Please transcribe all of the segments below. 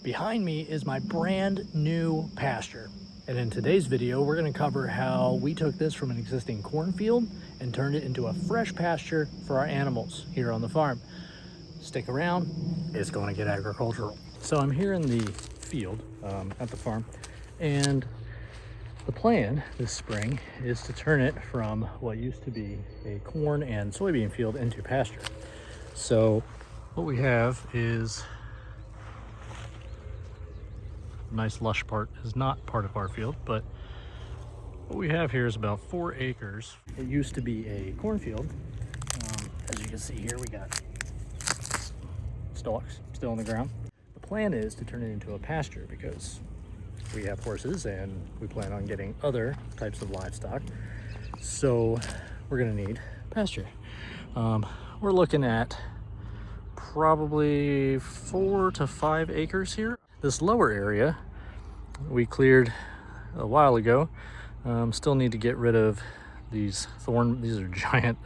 Behind me is my brand new pasture. And in today's video, we're going to cover how we took this from an existing cornfield and turned it into a fresh pasture for our animals here on the farm. Stick around, it's going to get agricultural. So I'm here in the field at the farm, and the plan this spring is to turn it from what used to be a corn and soybean field into pasture. So what we have is a nice lush part is not part of our field, but what we have here is about 4 acres. It used to be a cornfield. As you can see here, we got stalks still on the ground. The plan is to turn it into a pasture because we have horses and we plan on getting other types of livestock. So we're gonna need pasture. We're looking at probably 4 to 5 acres here. This lower area we cleared a while ago. Still need to get rid of these are giant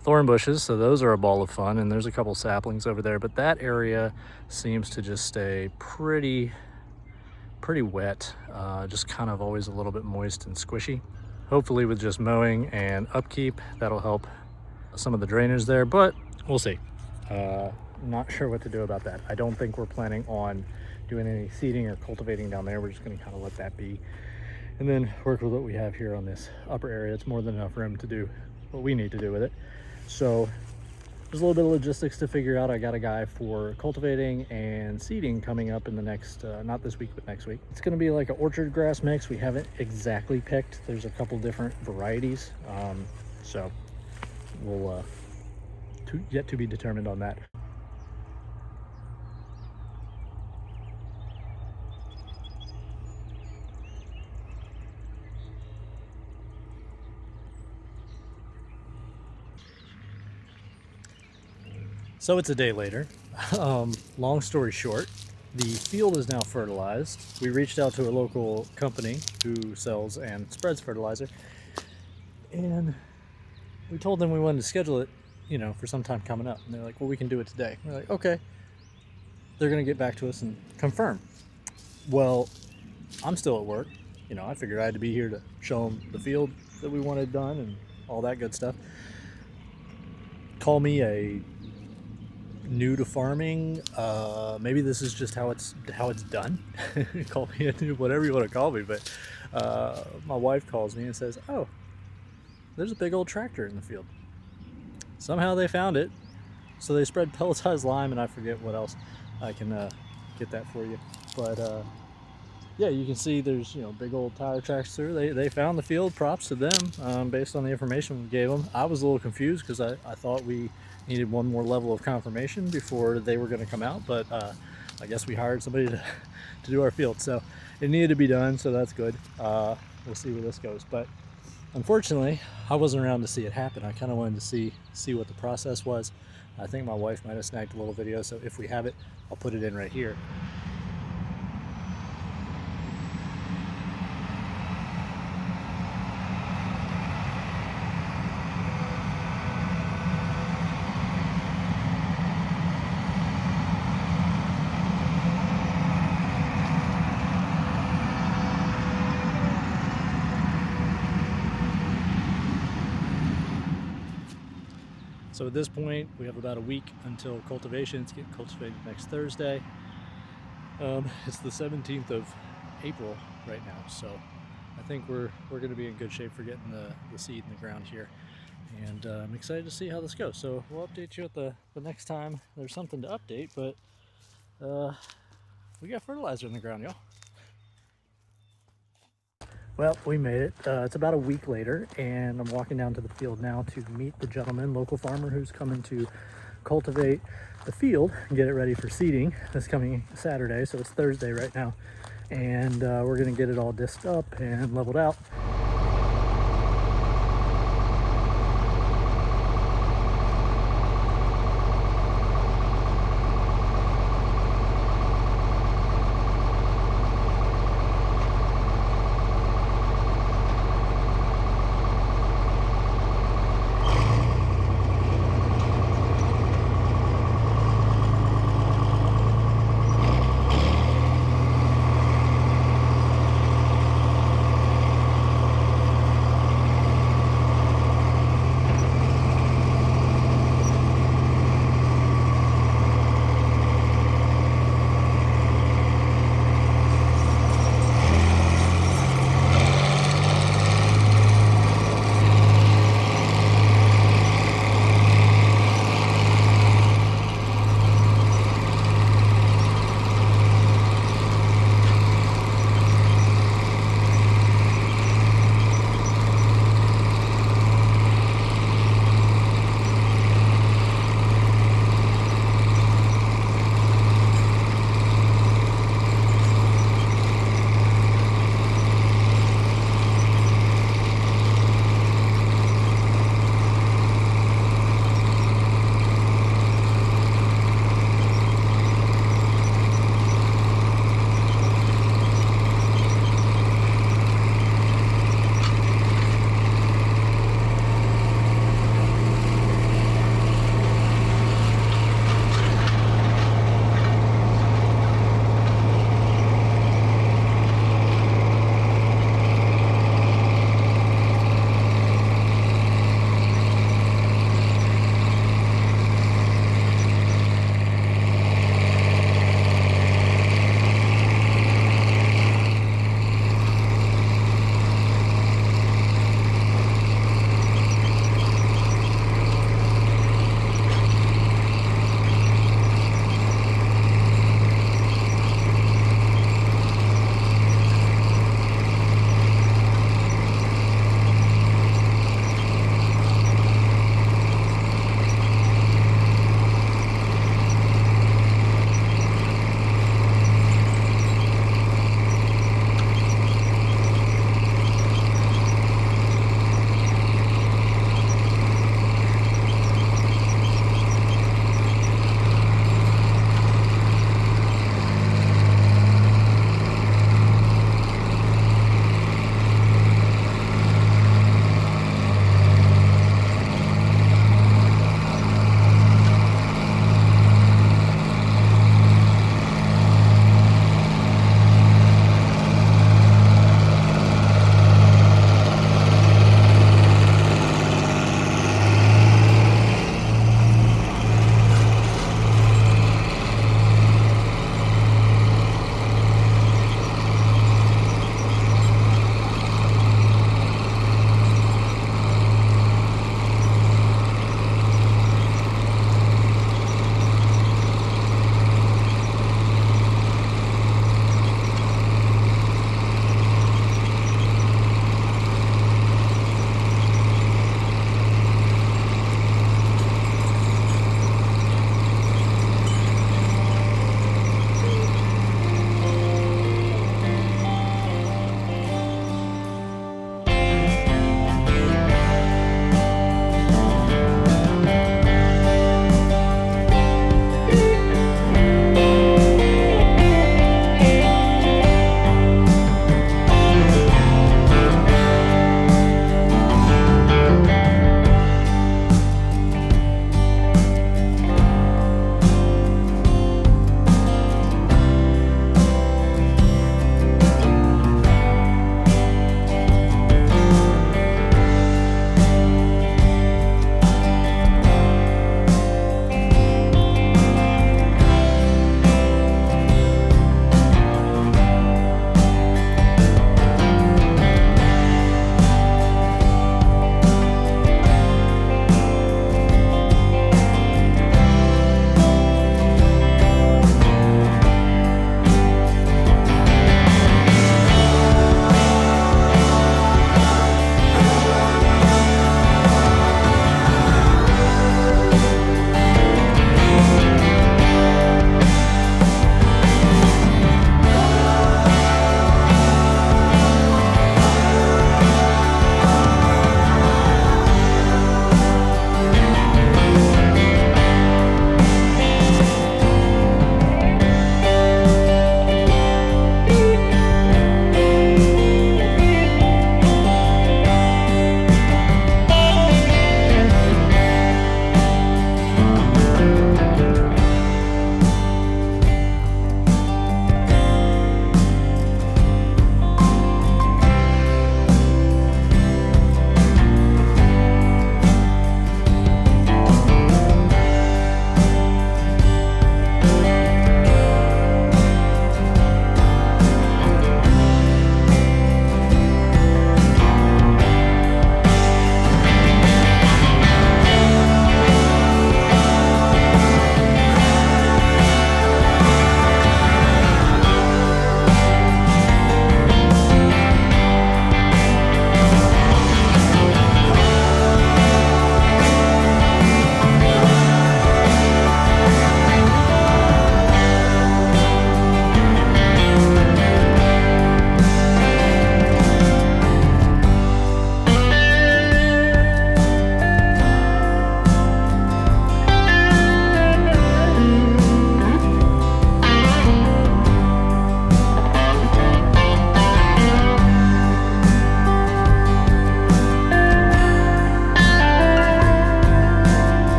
thorn bushes, so those are a ball of fun, and there's a couple saplings over there, but that area seems to just stay pretty wet, just kind of always a little bit moist and squishy. Hopefully with just mowing and upkeep, that'll help some of the drainage there, but we'll see. Not sure what to do about that. I don't think we're planning on doing any seeding or cultivating down there. We're just going to kind of let that be and then work with what we have here on this upper area. It's more than enough room to do what we need to do with it. So there's a little bit of logistics to figure out. I got a guy for cultivating and seeding coming up in the next, not this week, but next week. It's going to be like an orchard grass mix. We haven't exactly picked. There's a couple different varieties. So we'll yet to be determined on that. So it's a day later. Long story short, the field is now fertilized. We reached out to a local company who sells and spreads fertilizer, and we told them we wanted to schedule it, for some time coming up. And they're like, well, we can do it today. We're like, okay. They're gonna get back to us and confirm. Well, I'm still at work. I figured I had to be here to show them the field that we wanted done and all that good stuff. Call me a new to farming. Maybe this is just how it's done. Call me a new, whatever you want to call me. But my wife calls me and says, oh, there's a big old tractor in the field. Somehow they found it. So they spread pelletized lime, and I forget what else. I can get that for you. But yeah, you can see there's big old tire tracks through. They found the field. Props to them based on the information we gave them. I was a little confused because I thought we needed one more level of confirmation before they were going to come out, but I guess we hired somebody to do our field, so it needed to be done, so that's good. We'll see where this goes, but unfortunately I wasn't around to see it happen. I kind of wanted to see what the process was. I think my wife might have snagged a little video, so if we have it, I'll put it in right here. So at this point, we have about a week until cultivation. It's getting cultivated next Thursday. It's the 17th of April right now, so I think we're going to be in good shape for getting the seed in the ground here. And I'm excited to see how this goes. So we'll update you at the next time there's something to update, but we got fertilizer in the ground, y'all. Well, we made it. It's about a week later, and I'm walking down to the field now to meet the gentleman, local farmer, who's coming to cultivate the field and get it ready for seeding this coming Saturday. So it's Thursday right now, and we're going to get it all disked up and leveled out.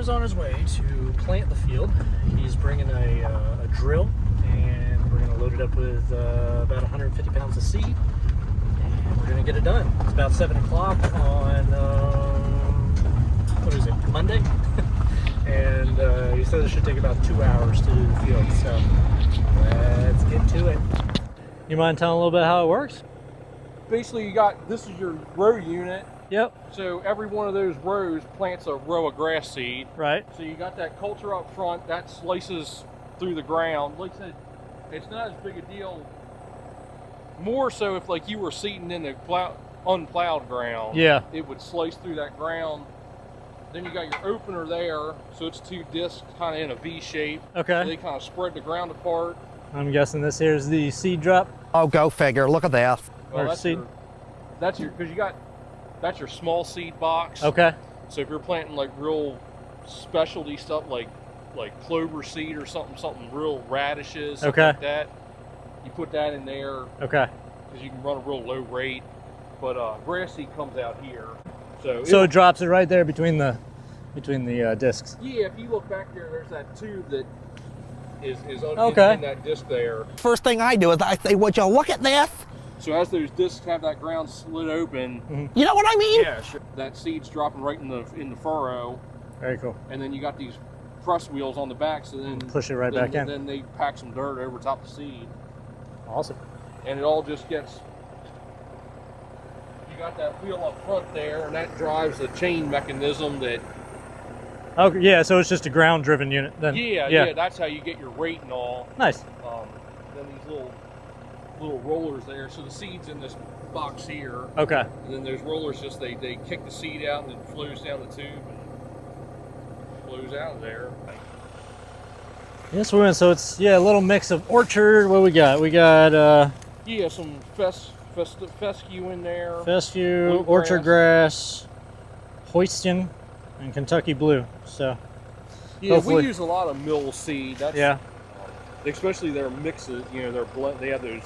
is on his way to plant the field. He's bringing a drill, and we're going to load it up with about 150 pounds of seed, and we're going to get it done. It's about 7 o'clock on, what is it, Monday? And he says it should take about 2 hours to do the field, so let's get to it. You mind telling a little bit how it works? Basically, you got, this is your row unit. Yep. So every one of those rows plants a row of grass seed. Right. So you got that culture up front, that slices through the ground. Like I said, it's not as big a deal. More so if like you were seeding in the unplowed ground. Yeah. It would slice through that ground. Then you got your opener there, so it's 2 discs kind of in a V shape. Okay. So they kind of spread the ground apart. I'm guessing this here's the seed drop. Oh, go figure. Look at that. Well, Or that's seed. because you got, that's your small seed box. Okay. So if you're planting like real specialty stuff like clover seed or something real radishes, something like that, you put that in there. Okay. Because you can run a real low rate. But grass seed comes out here. So it drops it right there between the discs. Yeah, if you look back there, there's that tube that is in that disc there. First thing I do is I say, would you look at this? So as those discs have that ground slit open, You know what I mean? yeah, sure, that seed's dropping right in the furrow. Very cool. And then you got these press wheels on the back, so then Push it right back in. Then they pack some dirt over top the seed, Awesome. and it all just gets. You got that wheel up front there, and that drives the chain mechanism that. Okay, yeah, so it's just a ground-driven unit then. Yeah, that's how you get your rate and all. Nice. Then these little rollers there, so the seed's in this box here. Okay. And then those rollers just they kick the seed out and it flows down the tube and flows out of there. Yes, we went. So it's a little mix of orchard. What we got? We got Yeah, some fescue in there. fescue, Bluegrass. orchard grass, Houston, and Kentucky blue. So Yeah, hopefully- we use a lot of mill seed. That's, yeah, especially their mixes. You know, their blend. They have those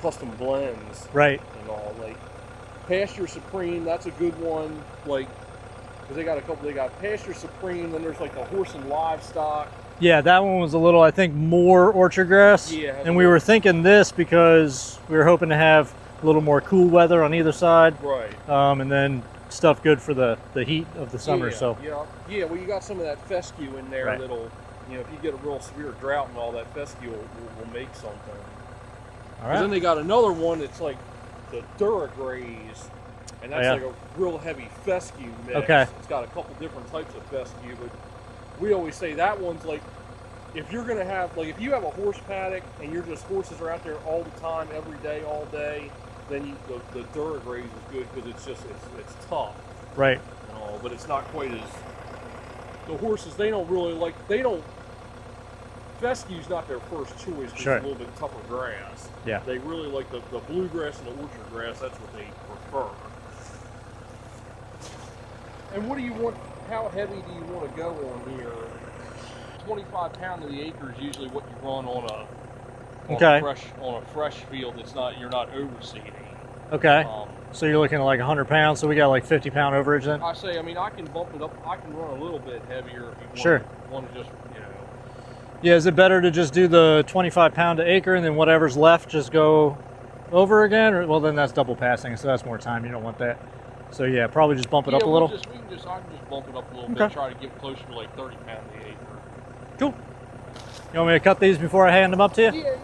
custom blends right. and all. Like Pasture Supreme, that's a good one. Like, because they got a couple. They got Pasture Supreme. Then there's like the horse and livestock. Yeah, that one was a little, I think, more orchard grass. Yeah, and we were thinking this because we were hoping to have a little more cool weather on either side. Right. And then stuff good for the heat of the summer. Yeah, So yeah. Well, you got some of that fescue in there Right. that'll, you know, if you get a real severe drought and all, that fescue will make something. all Then right. they got another one that's like the Duragraze, and that's yeah. like a real heavy fescue mix. Okay. It's got a couple different types of fescue, but we always say that one's like, if you're gonna have, like, if you have a horse paddock and you're just, horses are out there all the time, every day, all day, then the Duragraze is good because it's just, it's tough. Right. You know, but it's not quite as, the horses, they don't really like, fescue's not their first choice because Sure. it's a little bit tougher grass. Yeah. They really like the bluegrass and the orchard grass, that's what they prefer. And what do you want, how heavy do you want to go on here? 25 pound to the acre is usually what you run on a fresh field that's not, you're not overseeding. Okay. So you're looking at like 100 pounds. So we got like 50 pound overage then. I say, I mean, I can bump it up. I can run a little bit heavier if you Sure. want to just, you know. Yeah, is it better to just do the 25 pound to acre and then whatever's left just go over again? Or, well, then that's double passing, so that's more time. You don't want that. So yeah, probably just bump it up a little. I can just bump it up a little Okay. bit, try to get closer to like 30 pound to the acre. Cool. You want me to cut these before I hand them up to you? Yeah.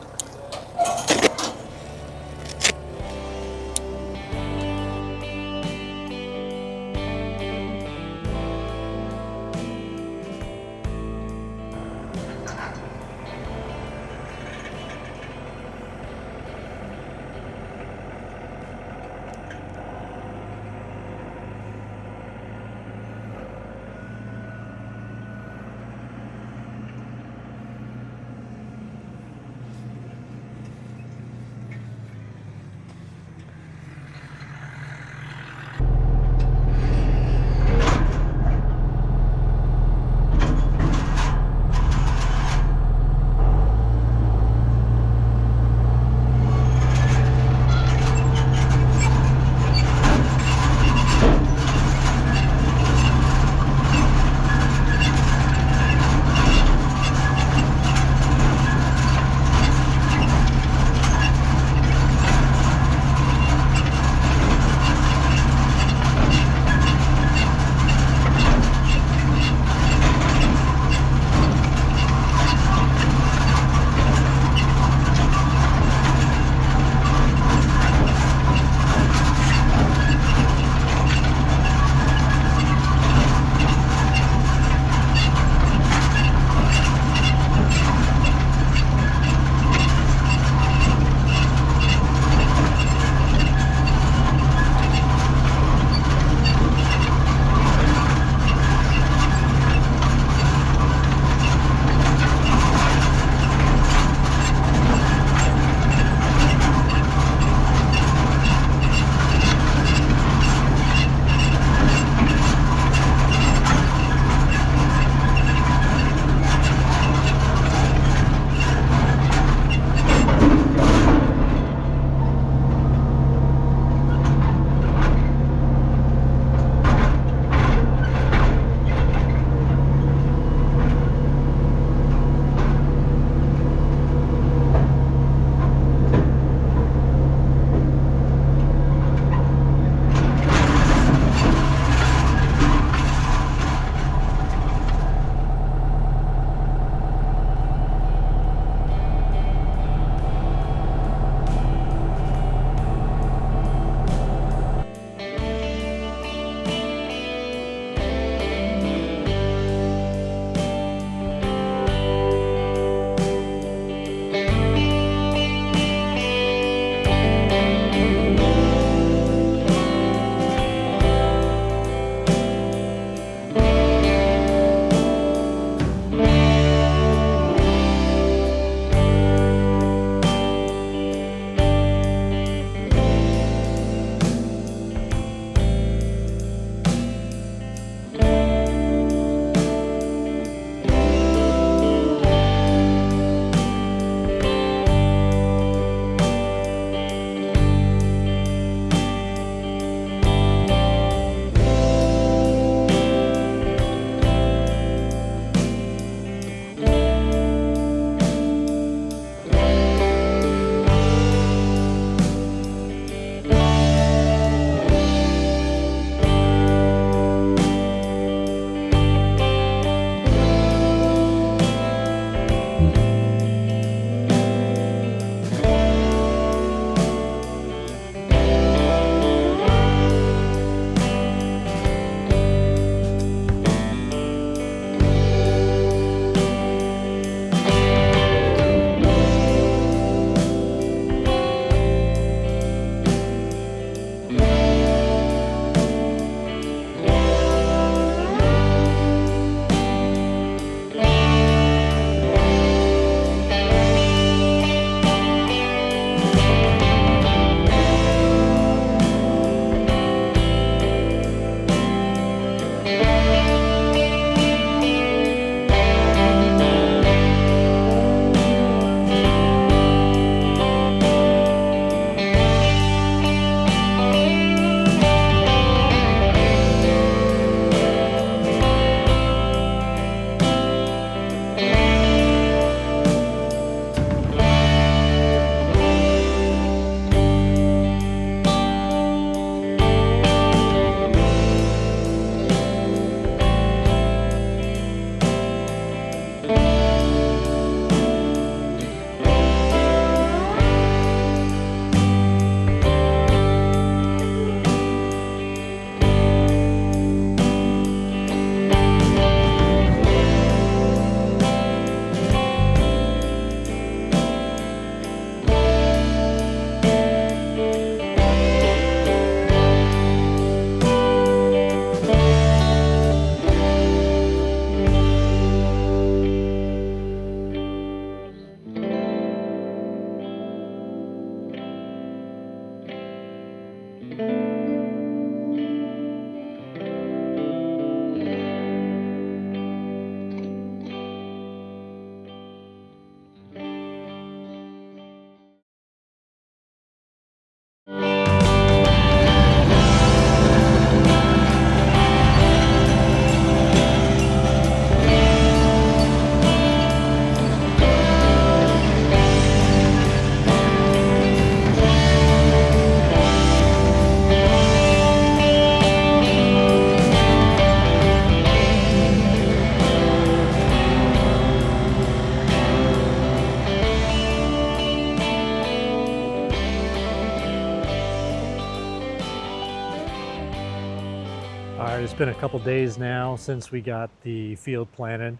All right, it's been a couple days now since we got the field planted,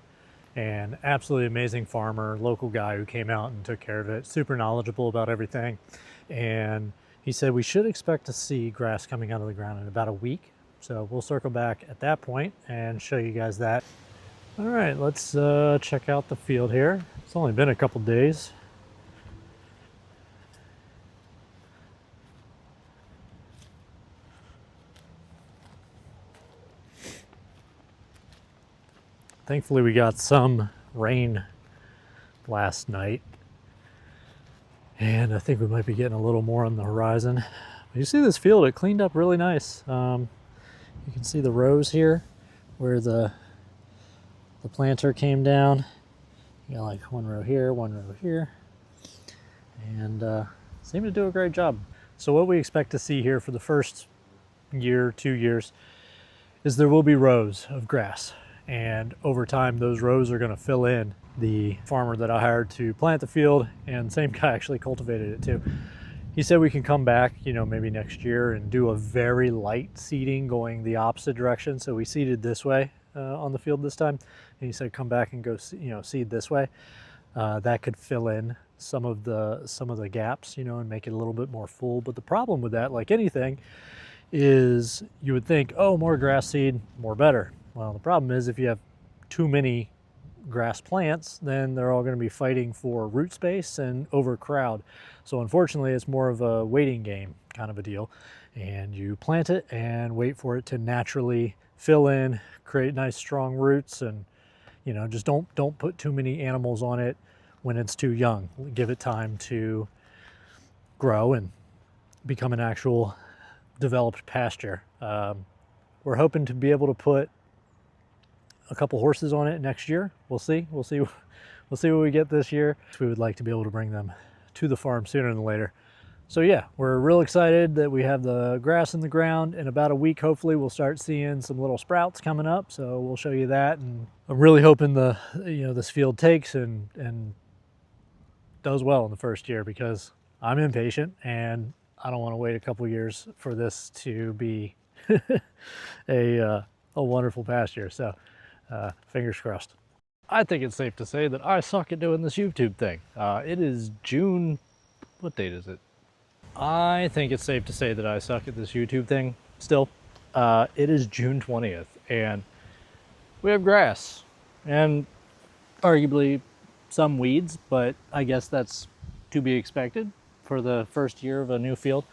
and absolutely amazing farmer, local guy who came out and took care of it, super knowledgeable about everything. And he said we should expect to see grass coming out of the ground in about a week. So we'll circle back at that point and show you guys that. All right, let's check out the field here. It's only been a couple days. Thankfully, we got some rain last night, and I think we might be getting a little more on the horizon. You see this field, it cleaned up really nice. You can see the rows here where the planter came down. You got like one row here, one row here, and seemed to do a great job. So what we expect to see here for the first year, 2 years, is there will be rows of grass. And over time, those rows are going to fill in. The farmer that I hired to plant the field, and same guy actually cultivated it too. He said we can come back, maybe next year and do a very light seeding going the opposite direction. So we seeded this way on the field this time. And he said come back and go, seed this way. That could fill in some of the gaps, and make it a little bit more full. But the problem with that, like anything, is you would think, oh, more grass seed, more better. Well, the problem is if you have too many grass plants, then they're all going to be fighting for root space and overcrowd. So unfortunately, it's more of a waiting game kind of a deal. And you plant it and wait for it to naturally fill in, create nice strong roots, and just don't put too many animals on it when it's too young. Give it time to grow and become an actual developed pasture. We're hoping to be able to put a couple horses on it next year. We'll see what we get this year. We would like to be able to bring them to the farm sooner than later. So yeah, we're real excited that we have the grass in the ground. In about a week, hopefully we'll start seeing some little sprouts coming up. So we'll show you that. And I'm really hoping this field takes and does well in the first year, because I'm impatient and I don't want to wait a couple years for this to be a wonderful pasture. So fingers crossed. I think it's safe to say that I suck at doing this YouTube thing. It is June, what date is it? I think it's safe to say that I suck at this YouTube thing still. It is June 20th and we have grass and arguably some weeds, but I guess that's to be expected for the first year of a new field.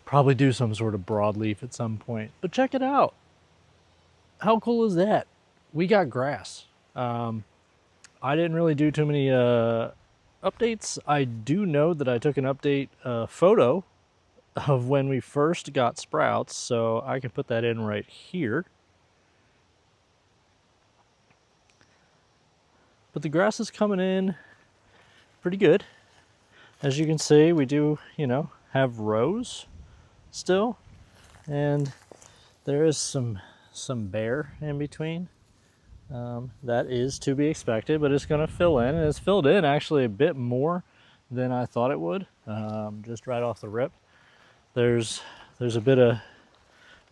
Probably do some sort of broadleaf at some point, but check it out. How cool is that? We got grass. I didn't really do too many updates. I do know that I took an update photo of when we first got sprouts, so I can put that in right here. But the grass is coming in pretty good. As you can see, we do, have rows still, and there is some bare in between. That is to be expected, but it's going to fill in, and it's filled in actually a bit more than I thought it would, just right off the rip. There's a bit of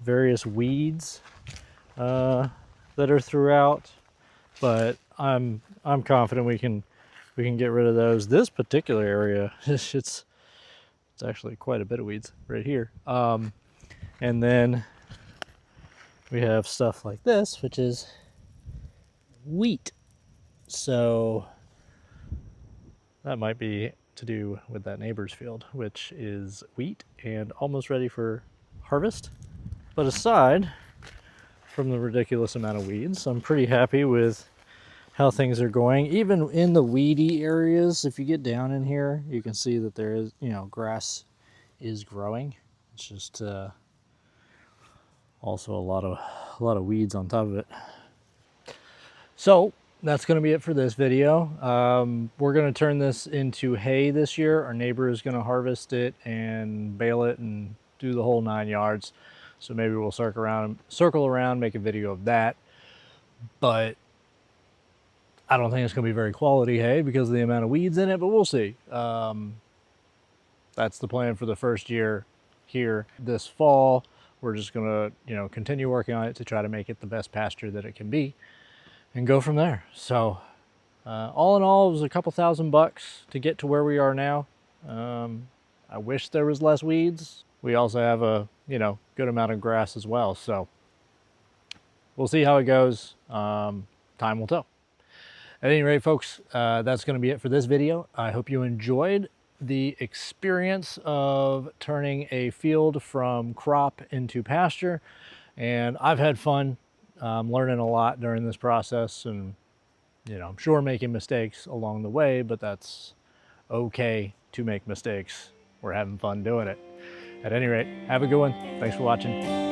various weeds that are throughout, but I'm confident we can get rid of those. This particular area, it's actually quite a bit of weeds right here. And then we have stuff like this, which is wheat. So that might be to do with that neighbor's field, which is wheat and almost ready for harvest. But aside from the ridiculous amount of weeds, I'm pretty happy with how things are going. Even in the weedy areas, if you get down in here, you can see that there is, grass is growing. It's just also a lot of weeds on top of it. So that's going to be it for this video. We're going to turn this into hay this year. Our neighbor is going to harvest it and bale it and do the whole 9 yards. So maybe we'll circle around, make a video of that. But I don't think it's going to be very quality hay because of the amount of weeds in it, but we'll see. That's the plan for the first year here. This fall, We're just gonna, you know, continue working on it to try to make it the best pasture that it can be and go from there. So all in all, it was a couple $1,000 to get to where we are now. I wish there was less weeds. We also have a, you know, good amount of grass as well. So we'll see how it goes. Time will tell. At any rate, folks, that's going to be it for this video. I hope you enjoyed the experience of turning a field from crop into pasture. And I've had fun learning a lot during this process, and you know, I'm sure making mistakes along the way, but that's okay to make mistakes. We're having fun doing it. At any rate, have a good one. Thanks for watching.